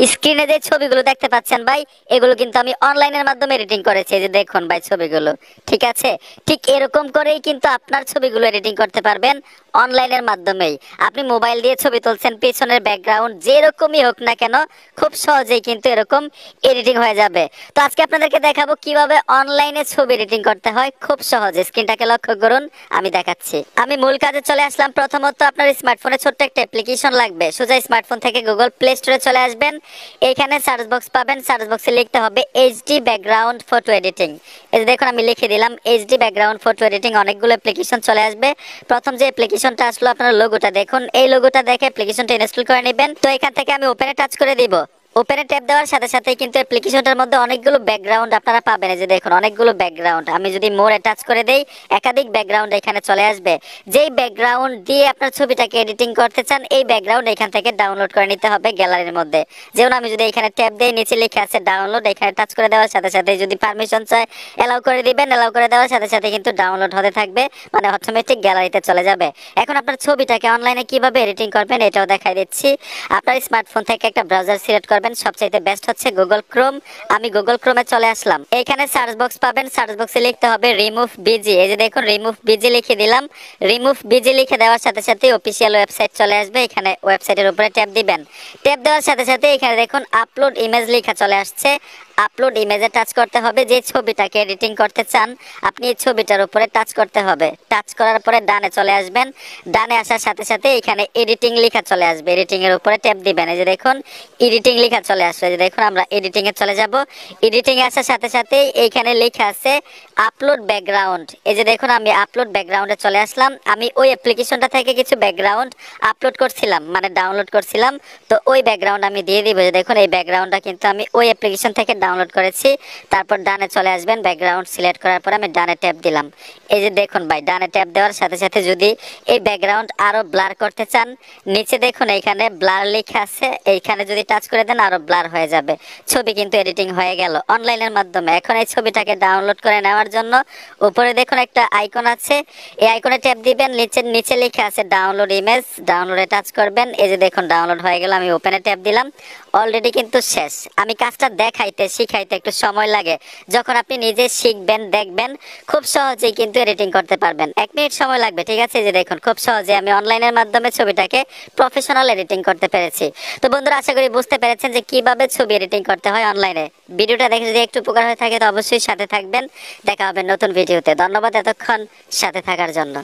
স্ক্রিনে যে ছবিগুলো দেখতে পাচ্ছেন ভাই, এগুলো কিন্তু আমি অনলাইনের মাধ্যমে এডিটিং করেছি। এই যে দেখুন ভাই ছবিগুলো, ঠিক আছে? ঠিক এরকম করেই কিন্তু আপনার ছবিগুলো এডিটিং করতে পারবেন অনলাইনের মাধ্যমেই। আপনি মোবাইল দিয়ে ছবি তুলছেন, পেছনের ব্যাকগ্রাউন্ড যেরকমই হোক না কেন খুব সহজেই কিন্তু এরকম এডিটিং হয়ে যাবে। তো আজকে আপনাদেরকে দেখাবো কিভাবে অনলাইনে ছবি এডিটিং করতে হয় খুব সহজে। স্ক্রিনটাকে লক্ষ্য করুন, আমি দেখাচ্ছি। আমি মূল কাজে চলে আসলাম। প্রথমত আপনার স্মার্টফোনে ছোট্ট একটা অ্যাপ্লিকেশন লাগবে। সোজা স্মার্টফোন থেকে গুগল প্লে স্টোরে চলে আসবেন। এখানে সার্চ বক্স পাবেন, সার্চ বক্সে লিখতে হবে এইচডি ব্যাকগ্রাউন্ড ফটো এডিটিং। এই যে দেখুন আমি লিখে দিলাম এইচডি ব্যাকগ্রাউন্ড ফটো এডিটিং। অনেকগুলো অ্যাপ্লিকেশন চলে আসবে। প্রথম যে অ্যাপ্লিকেশনটা আসলো আপনার লোগোটা দেখুন, এই লোগোটা দেখে অ্যাপ্লিকেশনটা ইনস্টল করে নেবেন। তো এখান থেকে আমি ওপেনে টাচ করে দিব। ওপেনে ট্যাপ দেওয়ার সাথে সাথে কিন্তু অ্যাপ্লিকেশনটার মধ্যে অনেকগুলো ব্যাকগ্রাউন্ড আপনারা পাবেন। এই যে দেখুন অনেকগুলো ব্যাকগ্রাউন্ড। আমি যদি মোরে টাচ করে দেই, একাধিক ব্যাকগ্রাউন্ড এখানে চলে আসবে। যেই ব্যাকগ্রাউন্ড দিয়ে আপনার ছবিটাকে এডিটিং করতে চান, এই ব্যাকগ্রাউন্ড এখান থেকে ডাউনলোড করে নিতে হবে গ্যালারির মধ্যে। যেমন আমি যদি এখানে ট্যাপ দেই, নিচে লেখা আছে ডাউনলোড, এখানে টাচ করে দেওয়ার সাথে সাথে যদি পারমিশন চায় এলাও করে দিবেন। এলাও করে দেওয়ার সাথে সাথে কিন্তু ডাউনলোড হতে থাকবে, মানে অটোমেটিক গ্যালারিতে চলে যাবে। এখন আপনার ছবিটাকে অনলাইনে কিভাবে এডিটিং করবেন এটাও দেখাই দিচ্ছি। আপনার স্মার্টফোন থেকে একটা ব্রাউজার সিলেক্ট করবেন, সবচাইতে বেস্ট হচ্ছে গুগল ক্রোম। আমি গুগল ক্রোমে চলে আসলাম। এখানে সার্চ বক্স পাবেন, সার্চ বক্সে লিখতে হবে রিমুভ বিজি। এই যে দেখুন রিমুভ বিজি লিখে দিলাম। রিমুভ বিজি লিখে দেওয়ার সাথে সাথে অফিসিয়াল ওয়েবসাইট চলে আসবে। এখানে ওয়েবসাইটের উপরে ট্যাপ দিবেন। ট্যাপ দেওয়ার সাথে সাথে এখানে দেখুন আপলোড ইমেজ লেখা চলে আসছে। আপলোড ইমেজে টাচ করতে হবে। যে ছবিটাকে এডিটিং করতে চান আপনি এই ছবিটার উপরে টাচ করতে হবে। টাচ করার পরে ডানে চলে আসবেন। ডানে আসার সাথে সাথে এখানে এডিটিং লেখা চলে আসবে। এডিটিং এর উপরে ট্যাপ দিবেন। এই যে দেখুন এডিটিং লেখা চলে আসবে। এই যে দেখুন আমরা এডিটিং এ চলে যাব। এডিটিং এ আসার সাথে সাথে এইখানে লেখা আছে আপলোড ব্যাকগ্রাউন্ড। এই যে দেখুন আমি আপলোড ব্যাকগ্রাউন্ডে চলে আসলাম। আমি ওই অ্যাপ্লিকেশনটা থেকে কিছু ব্যাকগ্রাউন্ড আপলোড করছিলাম, মানে ডাউনলোড করছিলাম। তো ওই ব্যাকগ্রাউন্ড আমি দিয়ে দিব। যে দেখুন এই ব্যাকগ্রাউন্ডটা কিন্তু আমি ওই অ্যাপ্লিকেশন থেকে ডাউনলোড করেছি। তারপর ডানে চলে আসবেন। ব্যাকগ্রাউন্ড সিলেক্ট করার পর আমি ডানে ট্যাপ দিলাম। এই যে দেখুন ভাই ডানে ট্যাপ দেওয়ার সাথে সাথে যদি এই ব্যাকগ্রাউন্ড আরো ব্লার করতে চান, নিচে দেখুন এখানে ব্লার লেখা আছে। এইখানে যদি টাচ করে দেন আরো ব্লার হয়ে যাবে। ছবি কিন্তু এডিটিং হয়ে গেল অনলাইনের মাধ্যমে। এখন এই ছবিটাকে ডাউনলোড করে নেওয়ার জন্য উপরে দেখুন একটা আইকন আছে। এই আইকনে ট্যাপ দিবেন। নিচে লেখা আছে ডাউনলোড ইমেজ। ডাউনলোডে টাচ করবেন। এই যে দেখুন ডাউনলোড হয়ে গেল। আমি ওপেনে ট্যাপ দিলাম। অলরেডি কিন্তু শেষ। আমি কাজটা দেখাইতে শিখাইতে একটু সময় লাগে। যখন আপনি নিজে শিখবেন দেখবেন খুব সহজেই কিন্তু এডিটিং করতে পারবেন। 1 মিনিট সময় লাগবে, ঠিক আছে? যে দেখুন খুব সহজে আমি অনলাইনের মাধ্যমে ছবিটাকে প্রফেশনাল এডিটিং করতে পেরেছি। তো বন্ধুরা আশা করি বুঝতে পেরেছেন যে কিভাবে ছবি এডিটিং করতে হয় অনলাইনে। ভিডিওটা দেখে যদি একটু উপকার হয়ে থাকে তো অবশ্যই সাথে থাকবেন। দেখা হবে নতুন ভিডিওতে। ধন্যবাদ এতক্ষণ সাথে থাকার জন্য।